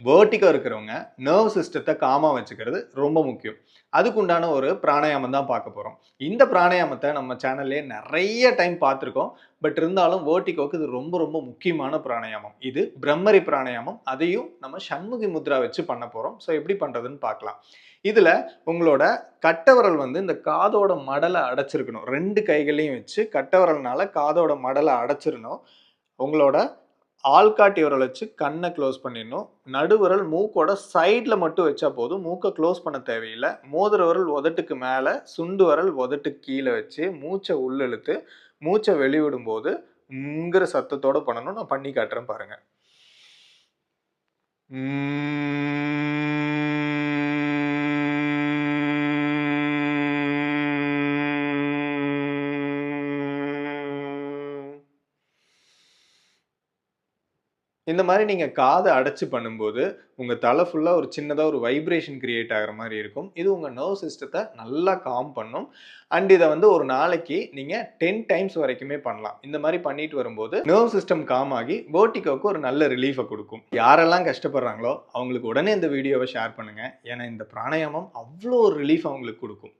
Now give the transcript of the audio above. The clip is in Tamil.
வெர்டிகோ இருக்கிறவங்க நர்வ் சிஸ்டத்தை காமா வச்சுக்கிறது ரொம்ப முக்கியம். அதுக்குண்டான ஒரு பிராணாயாமம் தான் பார்க்க போறோம். இந்த பிராணாயாமத்தை நம்ம சேனல்லே நிறைய டைம் பார்த்துருக்கோம். பட் இருந்தாலும் வெர்டிகோக்கு இது ரொம்ப ரொம்ப முக்கியமான பிராணாயாமம். இது பிரம்மரி பிராணாயாமம். அதையும் நம்ம சண்முகி முத்ரா வச்சு பண்ண போறோம். ஸோ எப்படி பண்றதுன்னு பார்க்கலாம். இதுல உங்களோட கட்டவிரல் வந்து இந்த காதோட மடலை அடைச்சிருக்கணும். 2 கைகளையும் வச்சு கட்டவிரல்னால காதோட மடலை அடைச்சிரணும். உங்களோட ஆள்காட்டி விரல் வச்சு கண்ணை க்ளோஸ் பண்ணிடணும். நடுவிரல் மூக்கோட சைடில் மட்டும் வச்சா போதும். மூக்கை க்ளோஸ் பண்ண தேவையில்லை. மோதிர விரல் உதட்டுக்கு மேலே, சுண்டு விரல் உதட்டுக்கு கீழே வச்சு மூச்சை உள்ளிழுத்து மூச்சை வெளிவிடும்போது ங்கிற சத்தத்தோட பண்ணணும். நான் பண்ணி காட்டுறேன் பாருங்க. இந்த மாதிரி நீங்க காத அடைச்சு பண்ணும்போது, உங்க தலை ஃபுல்லா ஒரு சின்னதா ஒரு வைப்ரேஷன் கிரியேட் ஆகுற மாரி இருக்கும். இது உங்க நர்வ் சிஸ்டத்த நல்லா காம் பண்ணும். அண்ட் இத வந்து ஒரு நாளைக்கு நீங்க 10 டைம்ஸ் வரைக்குமே பண்ணலாம். இந்த மாரி பண்ணிட்டு வரும்போது நர்வ் சிஸ்டம் காம் ஆகி வெர்டிகோக்கு ஒரு நல்ல ரிலீஃப குடுக்கும். யாரெல்லாம் கஷ்டப்படுறாங்களோ, அவங்களுக்கு உடனே இந்த வீடியோவ ஷேர் பண்ணுங்க. ஏன்னா இந்த பிராணாயாமம் அவ்ளோ ஒரு ரிலீஃப் அவங்களுக்கு குடுக்கும்.